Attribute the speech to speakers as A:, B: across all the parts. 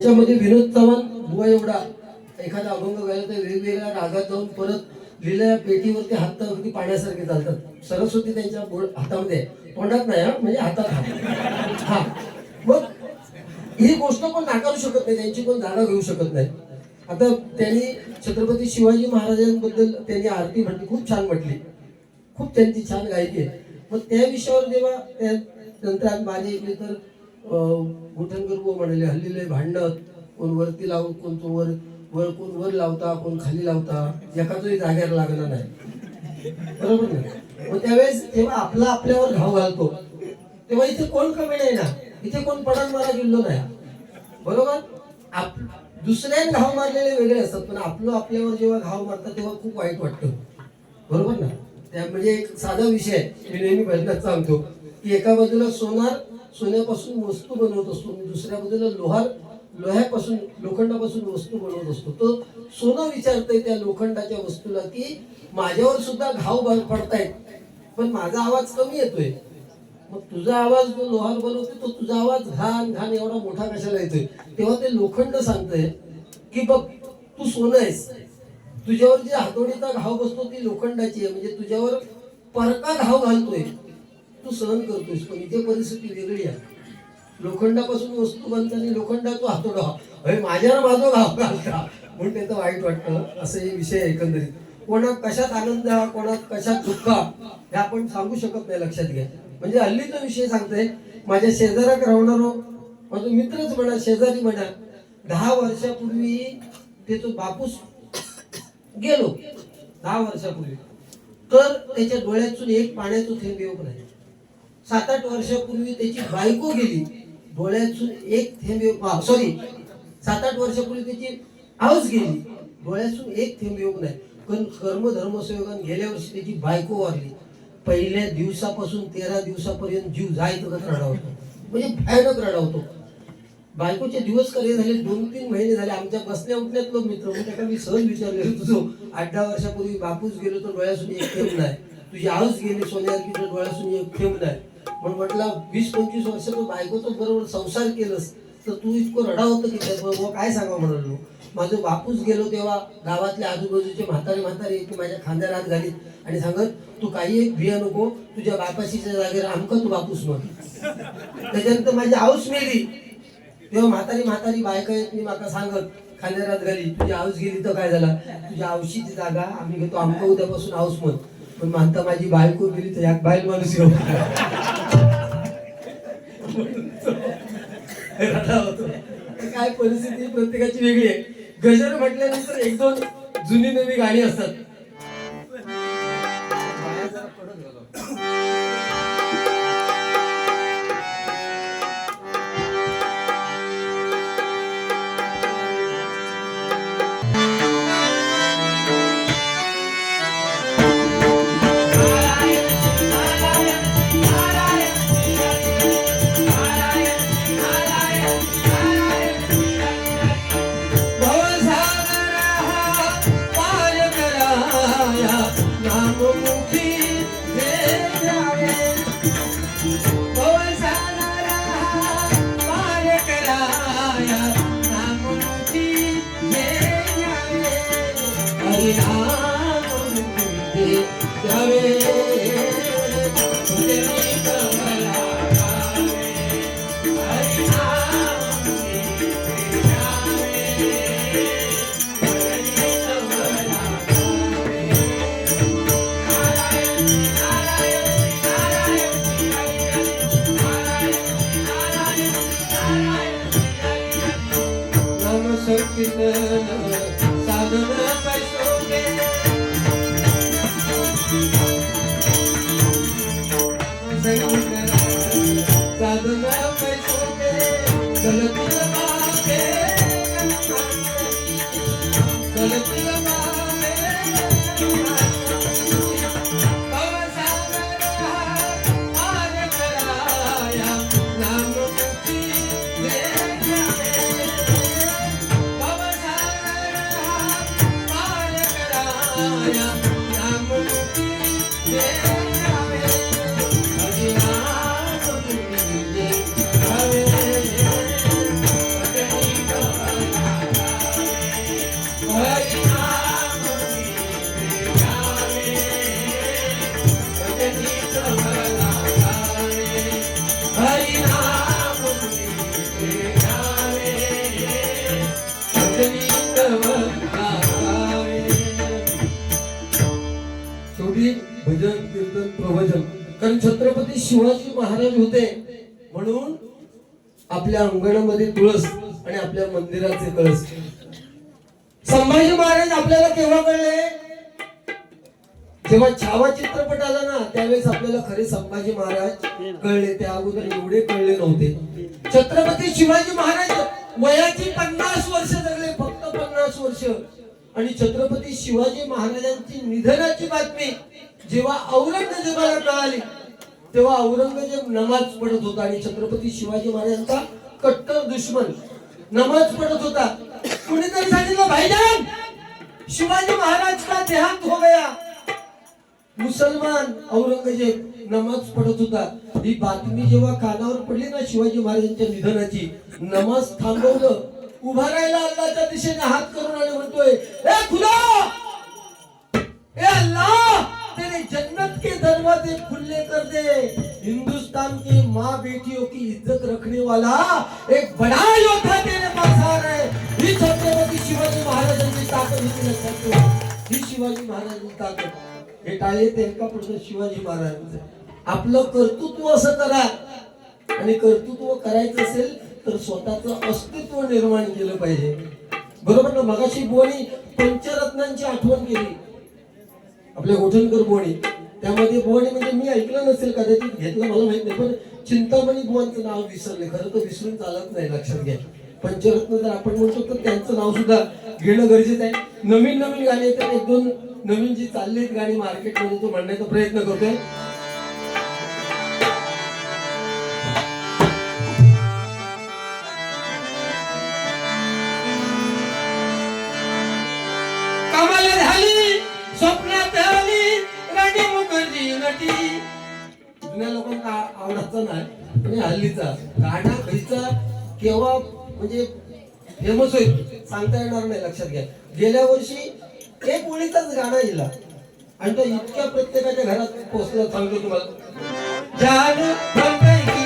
A: त्याच्यामध्ये विनोद चव्हाण बुवा एवढा एखादा अभंग गायला तर वेगवेगळ्या रागात जाऊन परत लिहिलेल्या पेटीवरती हात अगदी पाण्यासारखे चालतात. सरस्वती त्यांच्या हातामध्ये तोंडात नाही म्हणजे हातात हा. मग ही गोष्ट पण नाकारू शकत नाही, त्यांची पण जागा घेऊ शकत नाही. आता त्यांनी छत्रपती शिवाजी महाराजांबद्दल त्यांनी आरती म्हटली, खूप छान म्हटली, खूप त्यांची छान गायकी आहे. मग त्या विषयावर जेव्हा नंतर आम्ही माझे ऐकले तर गुठणकर बुवा म्हणाले हल्लीले भांडण कोण वरती लावून कोण तो वर कोण वर लावता कोण खाली लावता एखादंही जाग्यावर लागणार नाही, बरोबर ना. मग त्यावेळेस जेव्हा आपला आपल्यावर घाव घालतो तेव्हा इथे कोण कमी नाही ना, इथे कोण पडण मारा गेलो नाही, बरोबर. दुसऱ्याने घाव मारलेले वेगळे असतात, पण आपलं आपल्यावर जेव्हा घाव मारतात तेव्हा खूप वाईट वाटतं, बरोबर ना. त्या म्हणजे एक साधा विषय मी नेहमी भजनात सांगतो की एका बाजूला सोन्यापासून वस्तू बनवत असतो, दुसऱ्या बाजूला लोह्यापासून लोखंडापासून वस्तू बनवत असतो. तो सोनं विचारतंय त्या लोखंडाच्या वस्तूला की माझ्यावर सुद्धा घाव पडतायत पण माझा आवाज कमी येतोय. मग तुझा आवाज जो लोहार बनवतोय तो तुझा आवाज घाण घाण एवढा मोठा कशाला येतोय. तेव्हा ते लोखंड सांगतंय की बघ तू सोनं आहेस, तुझ्यावर जी हातोडीचा घाव बसतो ती लोखंडाची आहे, म्हणजे तुझ्यावर परका घाव घालतोय, तू सहन करतोयस. पण इथे परिस्थिती वेगळी आहे. लोखंडापासून वस्तू बनताना लोखंडाचा हातोडा माझ्यावर माझा घाव घालता म्हणून त्याचं वाईट वाटतं. असं हे विषय एकंदरीत. कोणात कशात आनंद कोणात कशात दुःख हे आपण सांगू शकत नाही, लक्षात घ्या. म्हणजे हल्लीचा विषय सांगतोय, माझ्या शेजारात राहणारो माझा मित्रच म्हणा शेजारी म्हणा 10 वर्षापूर्वी ते तो बापूस गेलो 10 वर्षापूर्वी, तर त्याच्या डोळ्यातून एक पाण्याचं थेंब येऊ नाही. 7-8 वर्षापूर्वी त्याची बायको गेली, डोळ्यातून एक थेंब येऊ 7-8 वर्षापूर्वी त्याची आऊस गेली, डोळ्यातून एक थेंब येऊ नाही. पण कर्मधर्मसंयोगाने गेल्या वर्षी त्याची बायको वारली. पहिल्या दिवसापासून 13 दिवसापर्यंत जीव जायचं रडावतो, म्हणजे भयानक रडावतो. बायकोचे दिवस करे झाले 2-3 महिने झाले. आमच्या बसण्या उठण्यात लोक मित्र म्हणजे त्याला मी सहज विचारले, तुझं 8-10 वर्षापूर्वी बापूस गेलो तर डोळ्यासून एक थेंब नाही, तुझी आऊस गेली सोन्यासारखी डोळ्यासून एक थेंब नाही. पण म्हटलं 20-25 वर्ष तू बायकोचं बरोबर संसार केलंस तर तू इतकं रडावतं की त्याबरोबर काय सांगा म्हणालो. माझं बापूस गेलो तेव्हा गावातल्या आजूबाजूचे म्हातारे की माझ्या खांद्याला हात घालीत आणि सांगत तू काही एक भिया नको, तुझ्या बापाशीच्या जागेवर आमका तू बापूस म्हण. त्याच्यानंतर माझी आऊस मेली तेव्हा म्हातारी बायका येत मी माका सांगत खांद्याला हात घाली, तुझी आऊस गेली तर काय झाला, तुझ्या आऊशीची जागा आम्ही घेतो आमका उद्यापासून आऊस म्हण. पण म्हणता माझी बायको गेली तर एक बायल माणूस येऊ काय परिस्थिती प्रत्येकाची वेगळी आहे. गजर म्हटल्यानंतर 1-2 जुनी नवी गाणी असतात. कारण छत्रपती शिवाजी महाराज होते म्हणून आपल्या अंगणामध्ये तुळस आणि आपल्या मंदिराचे कळस. संभाजी महाराज आपल्याला केव्हा कळले? जेव्हा छावा चित्रपट आला ना त्यावेळेस आपल्याला खरे संभाजी महाराज कळले. त्या अगोदर एवढे कळले नव्हते. छत्रपती शिवाजी महाराज वयाची 50 वर्ष जगले, फक्त 50 वर्ष. आणि छत्रपती शिवाजी महाराजांची निधनाची बातमी जेव्हा औरंगजेबाला कळाली तेव्हा औरंगजेब नमाज पढत होता आणि छत्रपती शिवाजी महाराजांचा कट्टर दुश्मन नमाज पढत होता. कुणीतरी सांगितलं, भाईजान शिवाजी महाराज का देहांत हो गया. मुसलमान औरंगजेब नमाज पढत होता. ही बातमी जेव्हा कानावर पडली ना शिवाजी महाराजांच्या निधनाची, नमाज थांबवलं, उभा राहिला, अल्लाहच्या दिशेने हात करून आणि म्हणतोय, ए खुदा, ए अल्लाह, तेरे जन्नत के दरवाजे खुले कर दे. हिंदुस्तान के माँ बेटियों की इज्जत रखने वाला एक बड़ा योद्धा तेरे पास आ रहा है. ही छत्रपती शिवाजी महाराजांची ताकद होती लक्षात ठेवा. ही शिवाजी महाराजांची ताकद. हे टाळे ते एका पुढचं शिवाजी महाराजांचं. आपलं कर्तृत्व असं करा आणि कर्तृत्व करायचं असेल तर स्वतःचं अस्तित्व निर्माण केलं पाहिजे. बरोबर ना? मगाशी बुवानी पंचरत्नांची आठवण केली, आपल्या गोठणकर बुवानी. त्यामध्ये बुवानी म्हणजे मी ऐकलं नसेल, कदाचित घेतलं मला माहित नाही, पण चिंतामणी बुवांचं नाव विसरले. खरं तर विसरून चालत नाही, लक्षात घ्या. पंचरत्न जर आपण म्हणतो तर त्यांचं नाव सुद्धा घेणं गरजेचं आहे. नवीन नवीन गाणी येतात, एक दोन नवीन जी चाललीत गाणी मार्केटमध्ये तो म्हणण्याचा प्रयत्न करतोय. कामाला झाली, स्वप्नात आली राणी मुखर्जी नटी. जुन्या लोकांना आवडायचा नाही आणि हल्लीचा गाणं खायचा केव्हा म्हणजे फेमस होईल सांगता येणार नाही, लक्षात घ्या. गेल्या वर्षी एक ओळीचाच गाणं येला आणि तो इतक्या प्रत्येकाच्या घरात पोहोचला, सांगतो तुम्हाला. जान बंगई की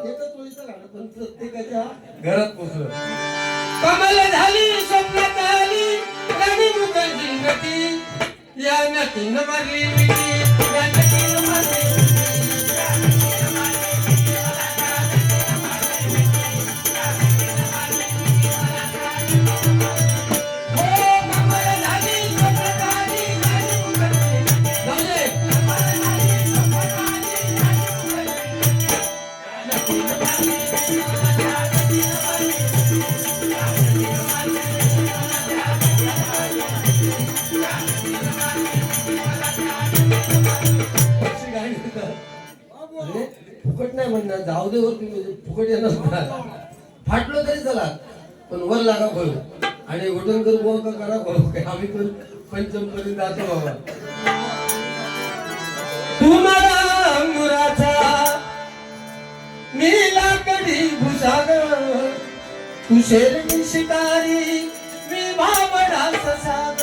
A: एकच ओळीचं गाणं पण प्रत्येकाच्या घरात पोहोचलं. कमाल झाली, स्वप्नात आली राणी मुखर्जी नटी. या नटीनं मारली मिठी, या नटीनं मारली फुकट नाही म्हणणार, जाऊ दे वर फुकट येणार, फाटलो तरी चला पण वर लागा बोल. आणि गोठणकर बुवा का करा भाऊ, आम्ही पण पंचम पर्यंत जातो बाबा. तुम्हाला अंगुराचा नीला कधी भुसागर, तू शेरणी शिकारी मी भाबडा ससाग.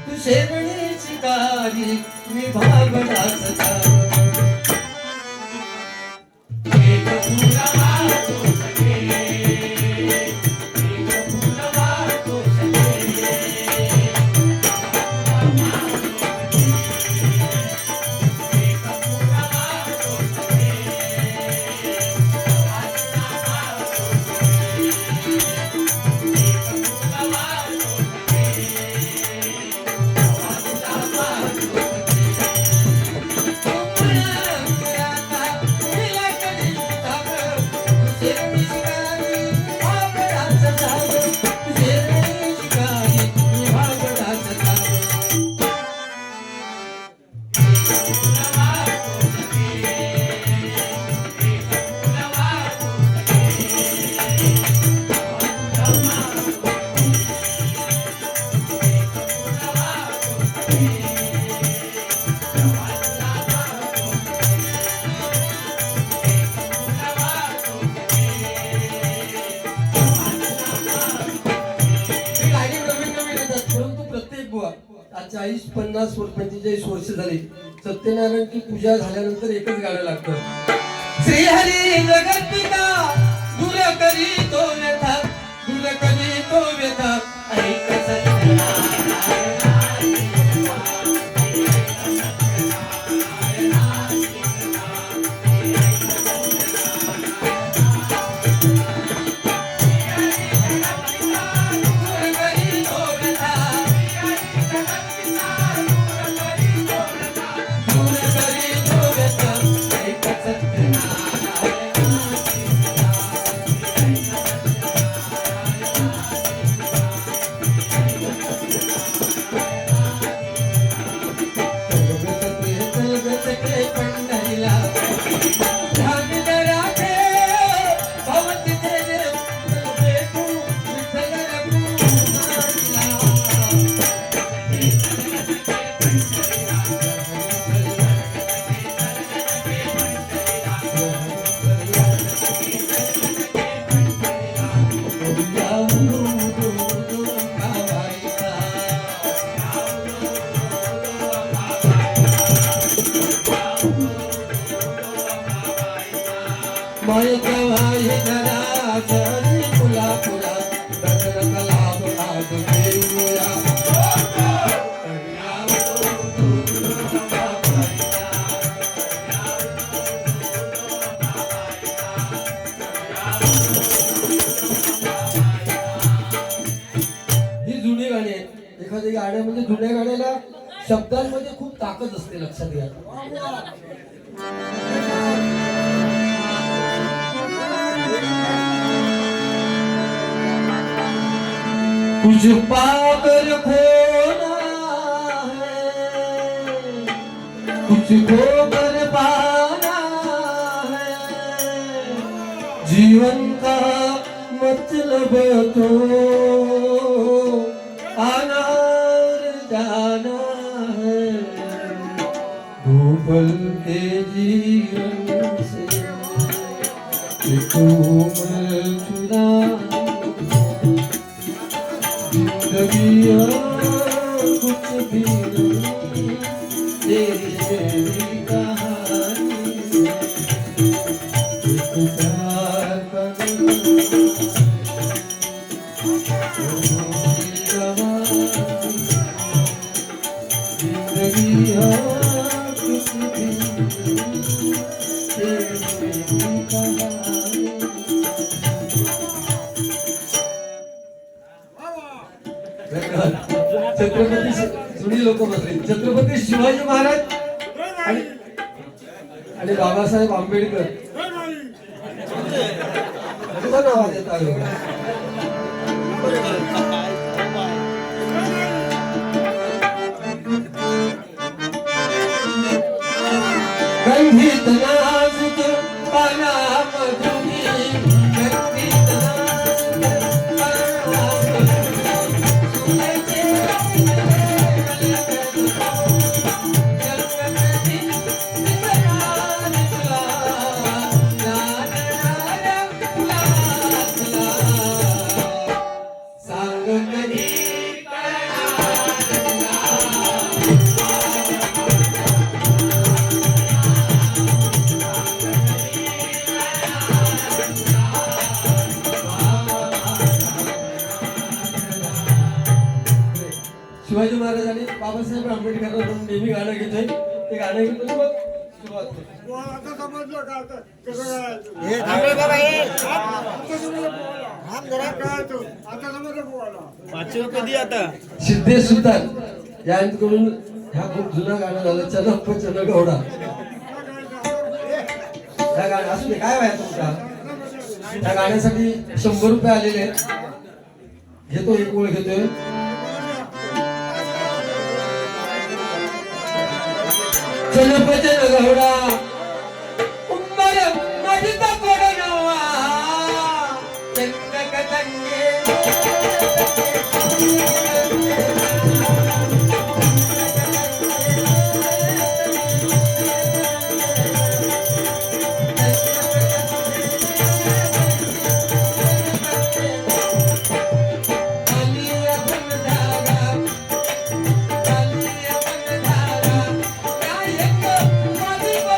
A: तू शेरणी शिकारी मी भाबडा ससाग. आज 40-50 45 वर्ष झाली. सत्यनारायणची पूजा झाल्यानंतर एकच गाणं लागतं. श्रीहरी जगत पिता दूर करी तो व्यथा, दूर करी तो व्यथा. एखादी गाणं म्हणजे जुन्या गाण्याला शब्दांमध्ये खूप ताकद असते, लक्षात घ्या. कुछ पाकर खोना है, कुछ खोकर पाना है, जीवन का मतलब तो आना और जाना है. दो पल के जीवन से एक उम्र चुरा जिंदगी और कुछ भी नहीं, तेरी मेरी कहानी एक प्यार का जिंदगी और कुछ भी नहीं, तेरी मेरी कहानी. छत्रपती जुनी लोक बसले. छत्रपती शिवाजी महाराज आणि बाबासाहेब आंबेडकर आवाज येत आहे. गंधीत नाजुक पाना मधुरी, गंधीत शिवाजी महाराज आणि बाबासाहेब आंबेडकर नेहमी गाणं घेतोय. ते गाणं घेतो मग सुरुवात करतो.
B: आता समजलं का आता कसं करायचं?
C: हे थांबे बाबा हे
B: आता समजलं पोहायला.
C: थांब जरा.
B: काय तो? आता समजलं पोहायला.
C: 500 रुपये दे आता.
A: सिद्धेश सुतार यांकडून ह्या खूप जुना गाणं झालं, चनप्प चन गौडा. त्या गाणं असू दे, काय व्हाय तुमचा. त्या गाण्यासाठी 100 रुपये आलेले आहेत. घेतो, एक ओळ घेतोय. चनप्प चन गौडा उंबर मडिता कोडनवा चंदक तंगे
D: Thank you.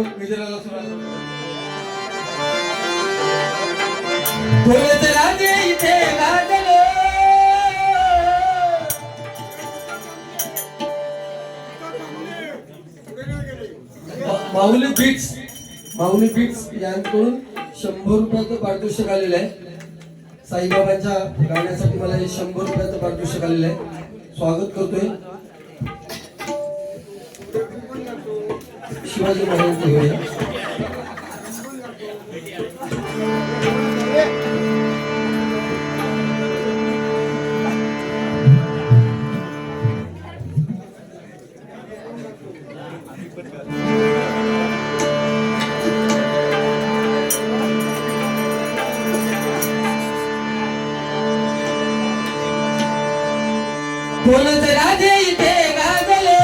A: मग गजराला सुरुवात बोलत राजे इथे गाजलो माऊली बीट्स यांकडून 100 रुपयाचं पारितोषिक आलेलं आहे. साईबाबांच्या गाण्यासाठी मला हे 100 रुपयाचं पारितोषिक आलेलं आहे. स्वागत करतोय शिवाजी महाराजांचं घेऊया. बोलत राजे इथे गाजले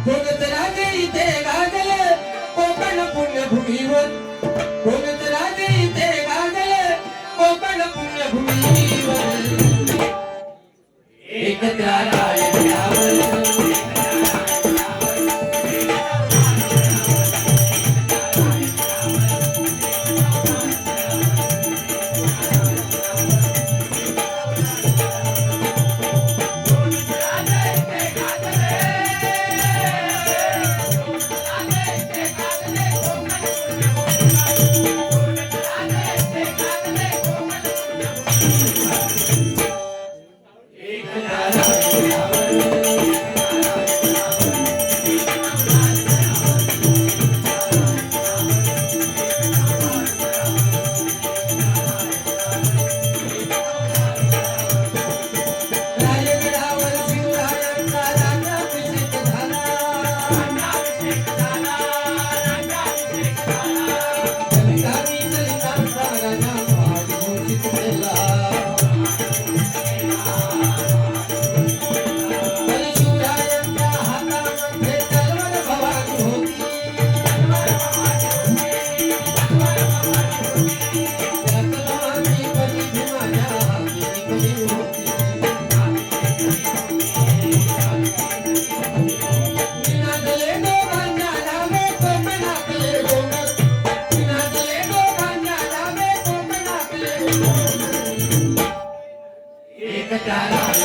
A: बोलत राजे इथे गाजले कोकण पुण्यभूमीवर बोलत राजे इथे गाजले कोकण पुण्यभूमीवर एक त्याला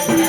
A: तुम्ही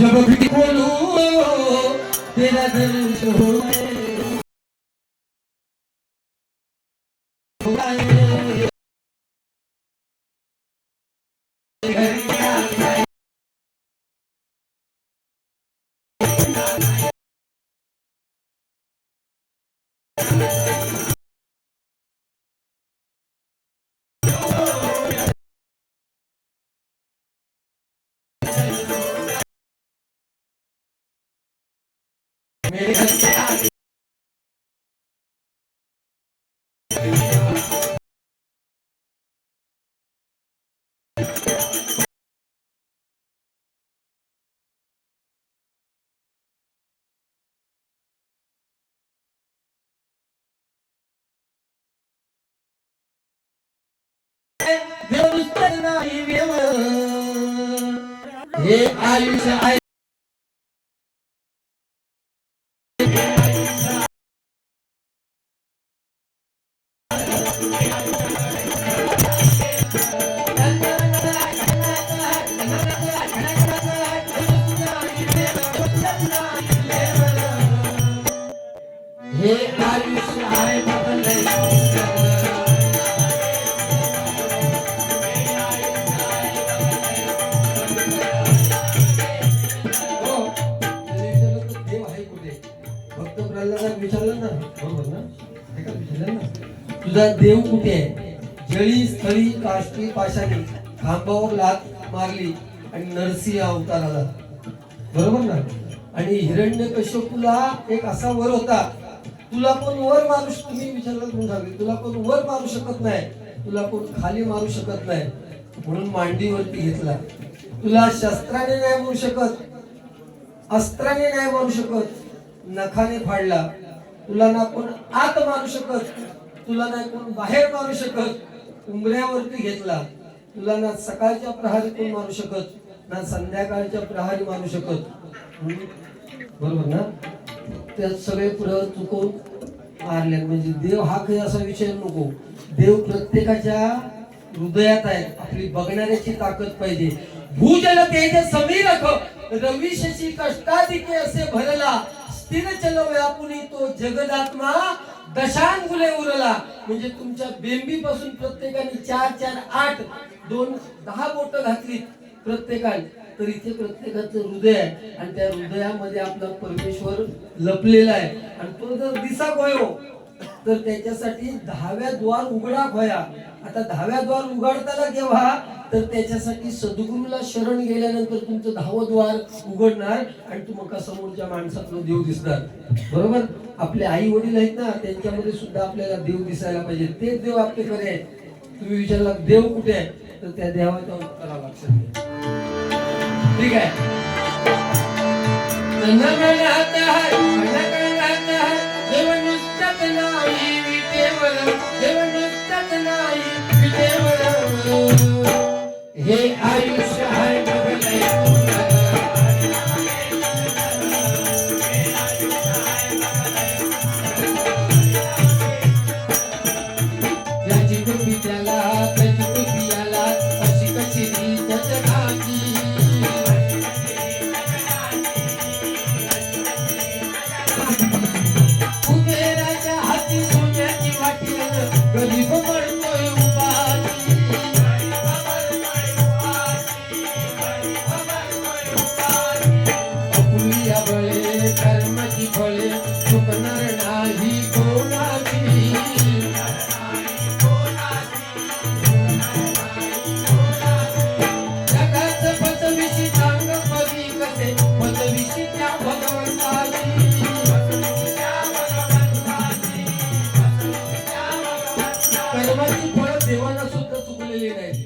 A: जब भी खोलूं तेरा दर्शन होए मेरे घर के आगे देव नुसतं नाही देव हे आयुष्य आहे हे आयुष्य आहे देव आहे कुठे भक्त प्रल्हादाला विचारलं ना बरोबर ना ऐका विचारलं ना तुझा देव कुठे आहे जळी स्थळी काष्टी पाशाने खांबावर लात मारली आणि नरसिंह अवतार आला बरोबर ना आणि हिरण्यकश्यपूला एक असा वर होता तुला कोण वर मारू तुम्ही विचारलं म्हणून सांगितलं तुला कोण वर मारू शकत नाही तुला कोण खाली मारू शकत नाही म्हणून मांडीवरती घेतला तुला शस्त्राने नाही मारू शकत अस्त्राने नाही मारू शकत नखाने फाडला तुला ना कोण आत मारू शकत तुला नाही कोण बाहेर मारू शकत उंबऱ्यावरती घेतला तुला ना सकाळच्या प्रहारी कोण मारू शकत ना संध्याकाळच्या प्रहारी मारू शकत बरोबर ना त्यात सगळे पुढं चुकवून मारले म्हणजे देव हा काही असा विषय नको देव प्रत्येकाच्या हृदयात आहे आपली बघणाऱ्याची ताकद पाहिजे भूजल तेज समीरख रवी शशी कष्टाधिके असे भरला स्थिर चल व्यापुनी तो जगदात्मा दशांगुले उरला म्हणजे तुमच्या बेंबीपासून प्रत्येकाने 4 4 8 2 10 बोट घातली प्रत्येकाने तर इथे प्रत्येकाचं हृदय आहे आणि त्या हृदयामध्ये आपला परमेश्वर लपलेला आहे आणि तो जर दिसा होयो तर त्याच्यासाठी 10व्या द्वार उघडा खोया आता 10व्या द्वार उघडताना केव्हा तर त्याच्यासाठी सद्गुरूला शरण गेल्यानंतर तुमचं 10वं द्वार उघडणार आणि तुम्हाला समोरच्या माणसातलं देव दिसणार बरोबर आपले आई वडील आहेत ना त्यांच्यामध्ये सुद्धा आपल्याला देव दिसायला पाहिजे ते देव आपल्याकडे आहेत तुम्ही विचारला देव कुठे आहे तर त्या देवाच्या उत्तराला लक्षात घ्या ठीक है हे आयुष्य आहे याची टोपी त्याला त्याची टोपी याला अशी कशी जगाची कुबेराच्या हाती सोन्याची वाटी गरीब पडतोय उपाशी अपुलिया बळे कर्माची फळे चुकणार नाही कोणाची जगाचं पदविशी चांग पदी कसे पदविशी त्या भगवंताची कर्माची फळ देवाला सुद्धा चुकलेली नाही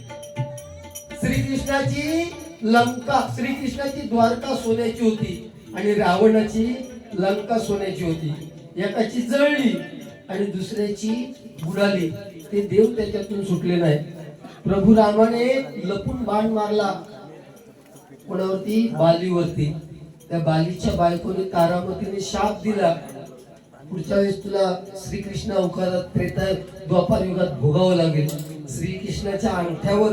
A: श्रीकृष्णाची द्वारका सोन्याची होती आणि रावणाची लंका सोन्याची होती एकाची जळली आणि दुसऱ्याची बुडाली ते देव त्याच्यातून सुटले नाही प्रभू रामाने लपून बाण मारला कोणावरती बालीवरती त्या बालीच्या बायकोने तारामतीने शाप दिला पुढच्या वेळेस तुला श्रीकृष्ण अवतारात त्रेता द्वापार युगात भोगावं लागेल श्रीकृष्णाच्या अंगठ्यावर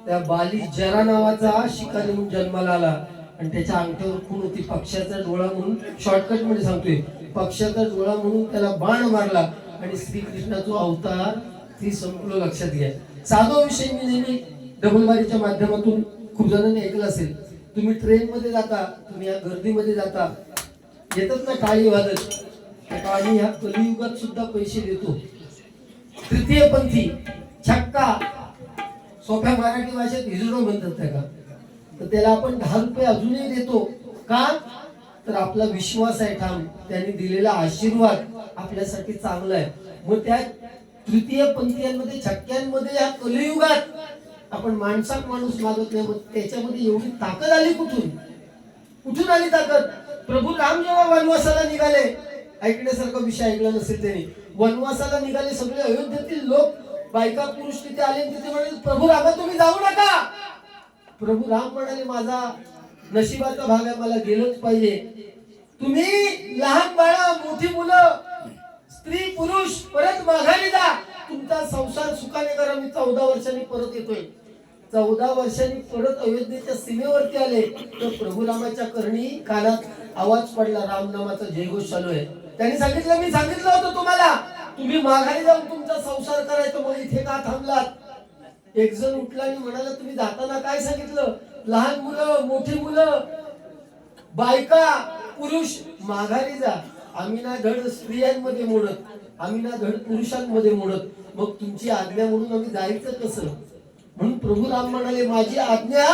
A: त्या बाली जरा नावाचा शिकारी म्हणून जन्माला आला आणि त्याच्या अंगठ्यावर खून होती. पक्षाचा डोळा म्हणून शॉर्टकट मध्ये सांगतोय, पक्षाचा डोळा म्हणून त्याला बाण मारला आणि श्रीकृष्णाचा अवतार ती संपूर्ण लक्षात घ्या. साधो विषय मी नेहमी डबलबारीच्या माध्यमातून खूप जणांनी ऐकलं असेल. तुम्ही ट्रेन मध्ये जाता, तुम्ही या गर्दीमध्ये जाता, येतात ना टाळी वाजत, त्या टाळी ह्या कलियुगात सुद्धा पैसे देतो. तृतीय पंथी छक्का, सोप्या मराठी भाषेत हिजडो म्हणतात त्याला, तर त्याला आपण 10 रुपये अजूनही देतो. का तर आपला विश्वास आहे ठाम, त्यांनी दिलेला आशीर्वाद आपल्यासाठी चांगला आहे. मग त्या तृतीय पंथीयांमध्ये छक्क्यांमध्ये या कलियुगात आपण माणसात माणूस मागत नाही. मग त्याच्यामध्ये एवढी ताकद आली कुठून आली ताकद? प्रभू राम जेव्हा वनवासाला निघाले, ऐकण्यासारखा विषय ऐकला नसेल त्यांनी, वनवासाला निघाले, सगळे अयोध्येतील लोक बायका पुरुष तिथे आले, तिथे म्हणाले प्रभू रामा तुम्ही जाऊ नका. प्रभू राम म्हणाले माझा नशिबाचा भाग आहे, मला गेलंच पाहिजे. तुम्ही लहान बाळा, मोठी मुलं, स्त्री पुरुष परत माघारी जा, तुमचा संसार सुखाने करा. मी 14 वर्षांनी परत येतोय. 14 वर्षांनी परत अयोध्येच्या सीमेवरती आले तर प्रभू रामाच्या करणी कानात आवाज पडला, रामनामाचा जयघोष चालू आहे. त्यांनी सांगितलं मी सांगितलं होतं तुम्हाला, तुम्ही माघारी जाऊन तुमचा संसार करायचा, मग इथे का थांबलात? एक जण उठला आणि म्हणाला तुम्ही जाताना काय सांगितलं? लहान मुलं, मोठी मुलं, बायका, पुरुष माघारी जा. आम्ही ना धड स्त्रियांमध्ये मोडत, आम्ही ना धड पुरुषांमध्ये मोडत, मग तुमची आज्ञा म्हणून आम्ही जायचं कसं? म्हणून प्रभू राम म्हणाले माझी आज्ञा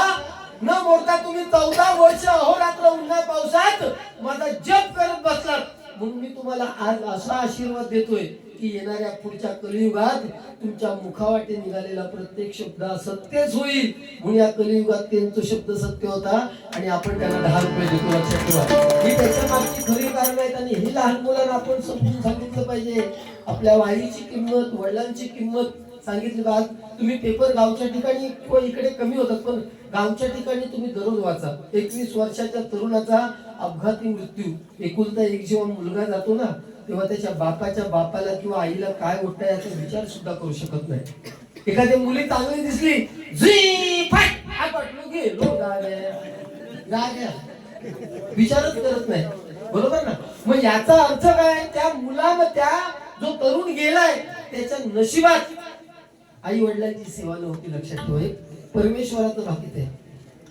A: न मोडता तुम्ही 14 वर्ष अहोरात्र उन्हा पावसात माझा जप करत बसलात, म्हणून मी तुम्हाला आज असा आशीर्वाद देतोय की येणाऱ्या पुढच्या कलियुगात तुमच्या मुखावाटे निघालेला प्रत्येक शब्द सत्यच होईल. म्हणून या कलियुगात त्यांचा शब्द सत्य होता आणि आपण त्यांना 10 रुपये देतो. लक्षात ठेवा, ही त्याच्या मागची खरी कारण आहेत. आणि हे लहान मुलांना आपण समजून सांगितलं पाहिजे. आपल्या वाईची किंमत, वडिलांची किंमत सांगितली बा. तुम्ही पेपर गावच्या ठिकाणी किंवा इकडे कमी होतात, पण गावच्या ठिकाणी तुम्ही दररोज वाचा. 21 वर्षाच्या तरुणाचा अपघाती मृत्यू. एकुलता एक जेव्हा मुलगा जातो ना, तेव्हा त्याच्या बापाला किंवा आईला काय वाटतं याचा विचार सुद्धा करू शकत नाही. एखादी मुली चांगली दिसली, विचारच करत नाही. बरोबर ना? मग याचा अर्थ काय? त्या मुलाला, जो तरुण गेलाय त्याच्या नशिबात आई वडिलांची सेवा नव्हती. लक्षात ठेवा, परमेश्वराचं भाकीत आहे.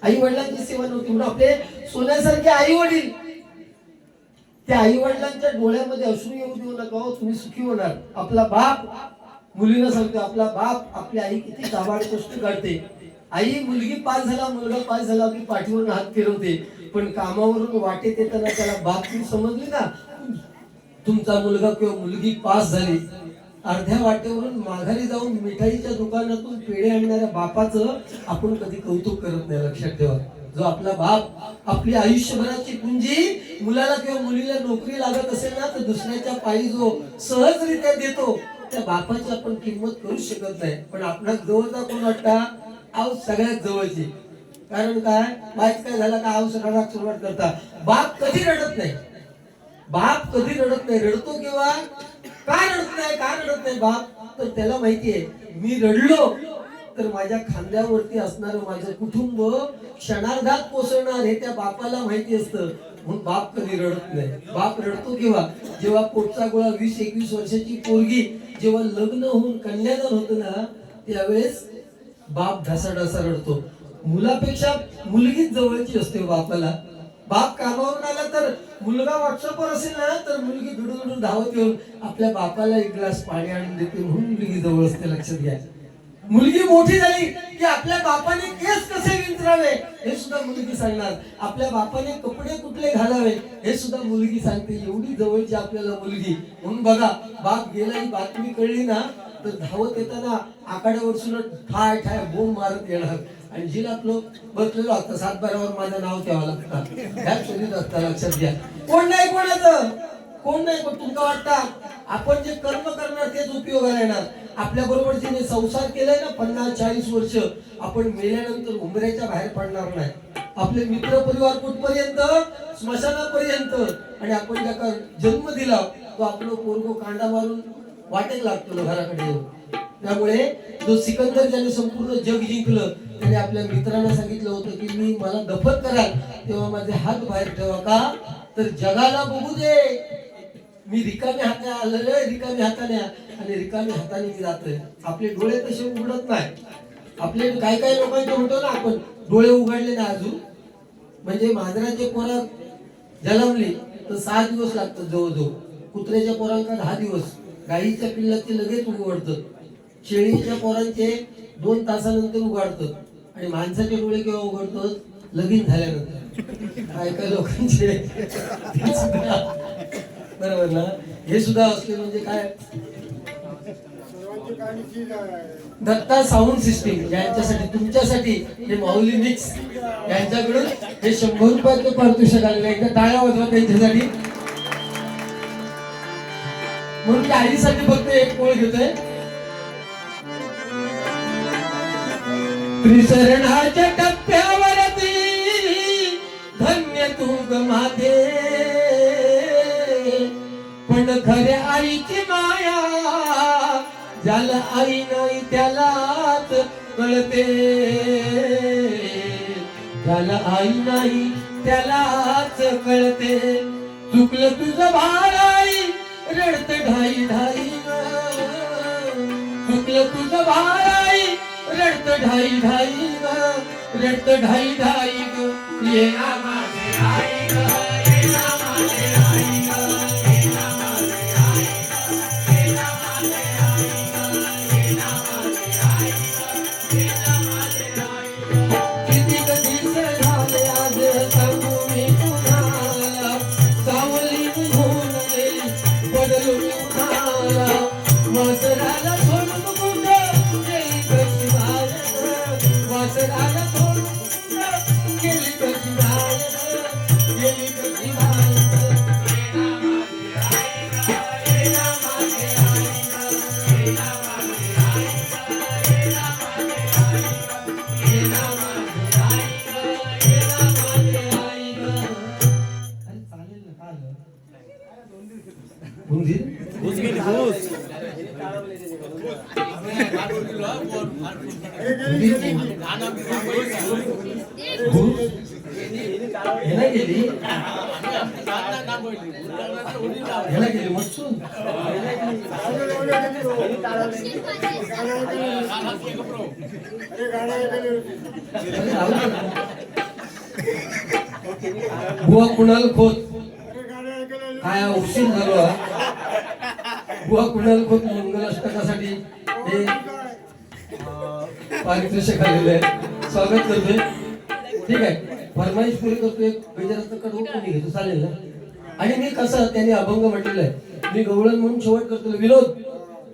A: आई वडिलांची सेवा नव्हती म्हणून आपले सोन्यासारखे आई वडील, त्या आई वडिलांच्या डोळ्यामध्ये अश्रू येऊ देऊ नका हो, तुम्ही सुखी होणार. आपला बाप, मुलीला सांगतो, आपला बाप आपली आई किती दाबाड कष्ट काढते. आई मुलगी पास झाला, मुलगा पास झाला की पाठीवरून हात फिरवते, पण कामावरून वाटेत येताना त्याला बातमी समजली ना, तुमचा मुलगा किंवा मुलगी पास झाली, अर्ध्या वाटेवरून माघारी जाऊन मिठाईच्या दुकानातून पेढे आणणाऱ्या बापाचं आपण कधी कौतुक करत नाही. लक्षात ठेवा, जो आपला बाप आपली आयुष्यभराची पुंजी मुलाला किंवा मुलीला नोकरी लागत असेल ना, तर दुसऱ्याच्या पायी जो सहजरित्या देतो, त्या बापाची आपण किंमत करू शकत नाही. पण आपला जवळचा कोण वाटता? आव सगळ्यात जवळची. कारण काय? बायच काय झाला का आव सगळ्यात सुरुवात करता. बाप कधी रडत नाही, बाप कधी रडत नाही. रडतो केव्हा? का रडत नाही बाप? तर त्याला माहितीये मी रडलो तर माझ्या खांद्यावरती असणारं माझं कुटुंब क्षणार्धात कोसळणार, हे त्या बापाला माहिती असतं. म्हणून बाप कधी रडत नाही. बाप रडतो केव्हा? जेव्हा पोटचा गोळा 20-21 वर्षाची पोरगी जेव्हा लग्न होऊन कन्यादान होतं ना, त्यावेळेस बाप ढसाढसा रडतो. मुलापेक्षा मुलगीच जवळची असते बापाला. बाप कामावरून आला तर मुलगा व्हॉट्सअपवर असेल ना, तर मुलगी धुडून धावत येऊन आपल्या बापाला एक ग्लास पाणी आणून देते, म्हणून मुलगी जवळ असते. लक्षात घ्या, मुलगी मोठी झाली की आपल्या बापाने केस कसे विंचरावे हे सुद्धा मुलगी सांगणार. आपल्या बापाने कपडे कुठले घालावे हे सुद्धा मुलगी सांगते. एवढी जवळची आपल्याला मुलगी. म्हणून बघा, बाप गेला ही बातमी कळली ना, तर धावत येताना आकाड्यावर सुद्धा ठाय ठाय बोंब मारत येणार. आणि जिला आपलं बसलेलो असतं, 7-12वर माझं नाव ठेवावं लागतं, ह्या शोधित असतं. लक्षात घ्या, कोण नाही कोणाचं, कोण नाही. पण तुमका वाटतं आपण जे कर्म करणार तेच उपयोगाला येणार. आपल्या बरोबर जिने संसार केलाय ना 50-40 वर्ष, आपण मेल्यानंतर उमऱ्याच्या बाहेर पडणार नाही. आपले मित्र परिवार कुठपर्यंत? स्मशानापर्यंत. आणि आपण ज्याका जन्म दिला तो आपलं पोरगो कांडा मारून वाटेल लागतो घराकडे येऊन. त्यामुळे जो सिकंदर ज्याने संपूर्ण जग जिंकलं, त्याने आपल्या मित्रांना सांगितलं होतं की मी मला दफन कराल तेव्हा माझे हात बाहेर ठेवा का तर जगाला बघू दे मी रिकाम्या हाताने आलेलो आहे रिकाम्या हाताने आणि रिकाम्या हाताने मी जातोय. आपले डोळे तसे उघडत नाही. आपले काही काही लोकांचे म्हणतो ना आपण डोळे उघडले ना अजून म्हणजे मांजराचे पोरं जन्मली तर 6 दिवस लागतात जवळजवळ. कुत्र्याच्या पोरांका 10 दिवस. गाईच्या पिल्लाचे लगेच उघडतं. शेळीच्या पोरांचे 2 तासानंतर उघडतात आणि माणसाचे डोळे केव्हा उघडतात लगीन झाल्यानंतर. काय काय लोकांचे ते सुद्धा बरोबर ना. हे सुद्धा असले म्हणजे काय
B: सर्वांची काही चीज आहे.
A: दत्ता साऊंड सिस्टीम यांच्यासाठी तुमच्यासाठी हे माऊली मिक्स यांच्याकडून हे 100 रुपयाचं पारितोषिक आलेलं आहे. एकदा टाळ्या वाजवा त्यांच्यासाठी. म्हणून त्या आईसाठी फक्त एक पोळ घेतोय. त्रिशरणाच्या टप्प्यावरती धन्य तू ग माझे पण खऱ्या आईची माया ज्याला आई नाही त्यालाच कळते. ज्याला आई नाही त्यालाच कळते. चुकलं तुझं बाळ आई रडत ढाई ढाई चुकलं तुझं बाळ आई रडत ढाई ढाई रडत ढाई ढाई ये ना माझे आई ग ये ना माझे आई ग ये ना माझे आई ग ये ना माझे आई ग ये ना माझे आई ग ये ना माझे आई ग. किती कधी झाले आज सांगू मी तुम्हाला सावली निघून गेली बदलू उन्हाला वासराला सोडून कुठं गेली कशी बाहेर वासराला सोडून कुठं गेली कशी बाहेर गेली कशी बाहेर. ये ना माझे आई ग ये ना माझे आई ग ये ना माझे आई ग ये ना माझे आई ग ये ना माझे आई ग ये ना माझे आई ग. अरे चालेल ना काय झालं? उंदीर
C: घुस गेली घुस.
A: ह्याला गेली ह्याला गेली मसून
B: अरे गाणं ऐकले होते.
A: बुवा कुणाल खोत
B: अरे गाणं ऐकले
A: काय उशीर झालो हा. बुवा कुणाल खोत मंगलाष्टकासाठी हे पारितोषिक आलेलं आहे. स्वागत करतोय. ठीक आहे फरमाईश पुरी करतोय. गजराचं कडवं कोणी घेतो चालेल ना. आणि मी कसं त्याने अभंग म्हटलेलं आहे मी गवळण म्हणून शेवट करतो. विनोद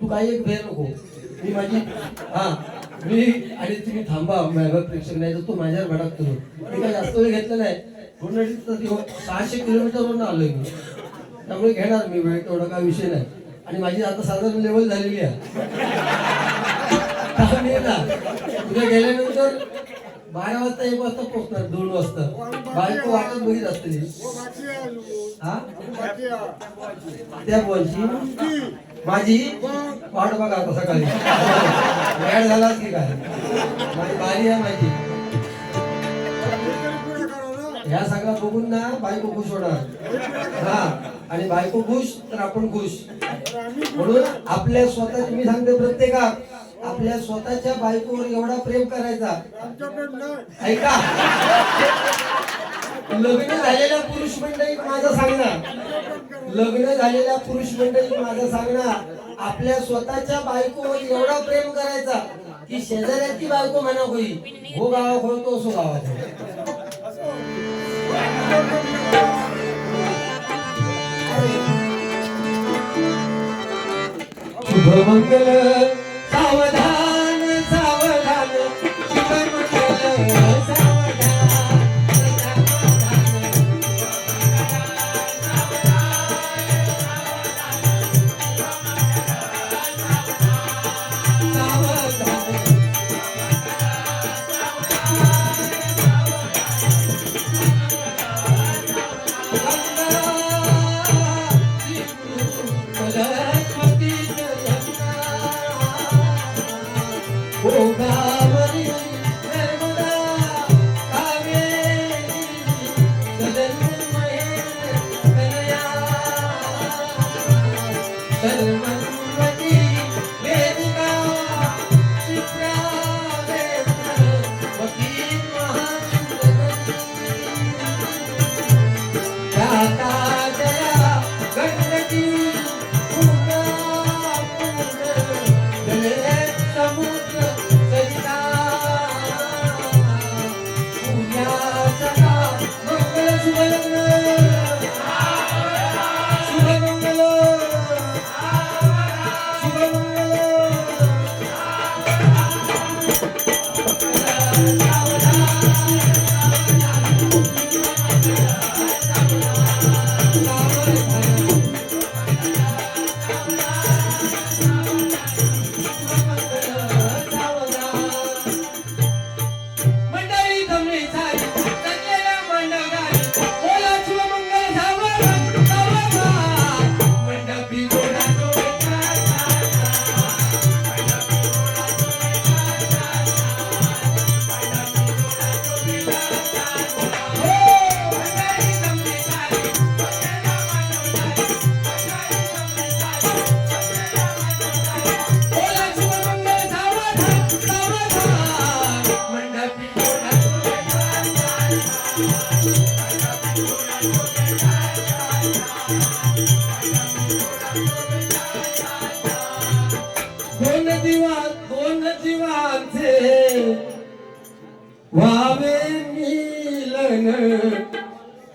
A: तू काही एक भेर नको मी माझी हा मी आणि तुम्ही थांबा माझ्या प्रेक्षक नाही तर तू माझ्यावर भडकतो. मी काय जास्त वेळ घेतला नाही. 600 किलोमीटरवरून आलोय मी त्यामुळे घेणार मी वेळ तेवढा काय विषय नाही. आणि माझी आता साधारण लेवल झालेली आहे. उद्या गेल्यानंतर 12 वाजता 1 वाजता पोहोचणार 2 वाजता. बायको वाटत बघित असते
B: वो बाकी आहे अजून.
A: हा
B: बाकी आहे.
A: त्या बोलची माझी वाट बघा आता सकाळी वेळ झाला की काय माझी बारी आहे माझी.
B: पुढे करा ना.
A: ह्या सगळ्या बघून ना बायको खुश होणार. हा आणि बायको खुश तर आपण खुश. म्हणून आपल्या स्वतः मी सांगते प्रत्येका आपल्या स्वतःच्या बायकोवर एवढा प्रेम करायचा.
B: आमच्याकडे नाही.
A: ऐका लग्न झालेल्या पुरुष मंडळीत माझं सांगणार लग्न झालेल्या पुरुष मंडळीत माझं सांगणार आपल्या स्वतःच्या बायकोवर एवढा प्रेम करायचा की शेजाऱ्याची बायको म्हणा होई हो गावा खोलतो असो गावात. शुभमंगल सावधान सावधान शुभमंगल सावधान सरस्वती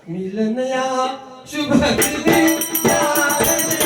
A: मिलन या शुभ दिनी या रे.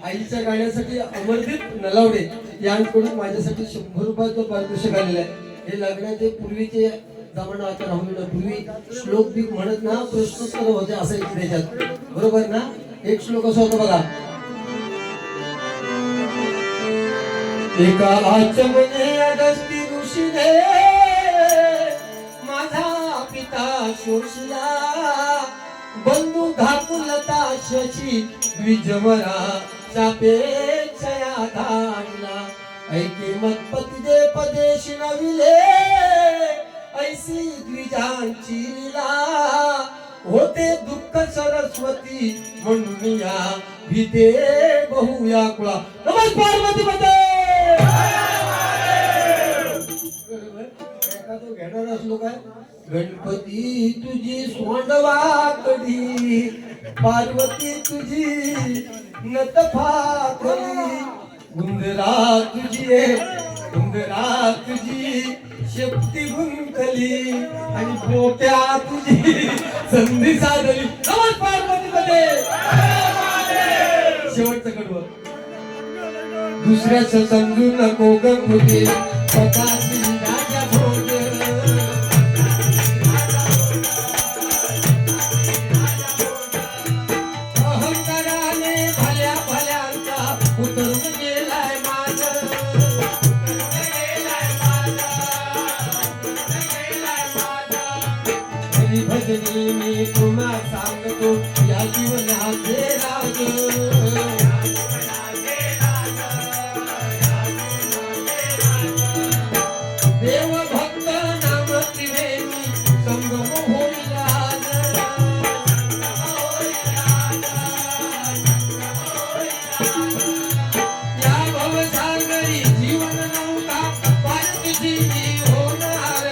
A: आईच्या गाण्यासाठी अमरदीप नलावडे यांकडून माझ्यासाठी 100 रुपयाचं पारितोषिक आलेलं आहे. हे लग्नाचे पूर्वीचे जमाना आता राहून पूर्वी श्लोक बी म्हणत ना प्रश्नोत्तर होते असायचे त्याच्यात, बरोबर ना. एक श्लोक असा होता बघा. एका आचमने अगस्ती ऋषीने माझा पिता शोषला, बंधू धाकुलता शशी द्विजवरा चापेक्षया धाडला. ऐके मतपती दे पदेशी नविले ऐसी द्विजांची लीला, होते दुःख सरस्वती म्हणून या भीते बहु या कुळा. नमः पार्वती पते. तो घेणार असलो काय. गणपती तुझी सोंडवाकडी, पार्वती तुझी नतफाकडी, गुंदरा तुझी शक्ती गुंतली आणि पोट्या तुझी संधी साधली. नमः पार्वती मध्ये. शेवटचं कडवं. दुसऱ्याच समजू नको गंगोते, स्वतःची राजा भोग. अहंकाराने भल्या भल्यांचा उतरून गेलाय माझ. भजनी मी तुम्हा सांगतो या जीवनाचे राज. देव भक्त नाम त्रिवेणी संगम होईल आज. या भवसागरी जीवन नौका पालखीची होणार.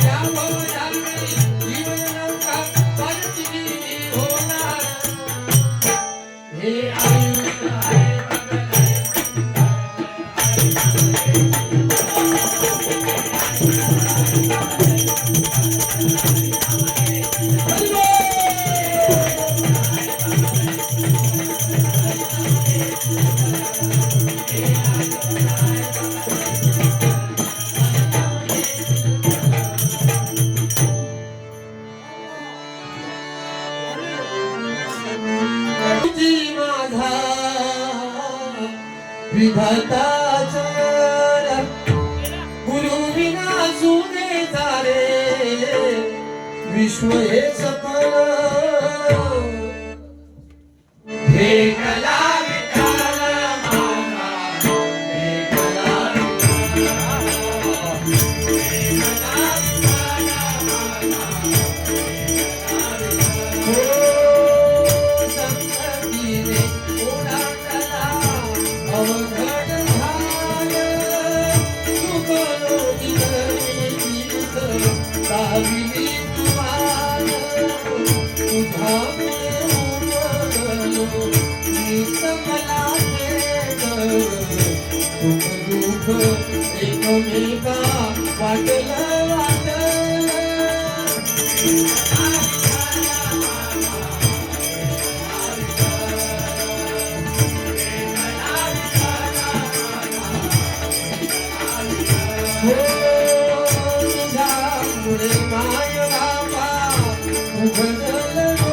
A: या भवसागरी जीवन नौका पालखीची होणार. हे आयुष्य आहे माझा विधाताचा गुरु विना सुने झाले विश्व हे सकल. भेटला एकमेका वाटल वाटल. तुझ्यामुळे माय बाबा उघडल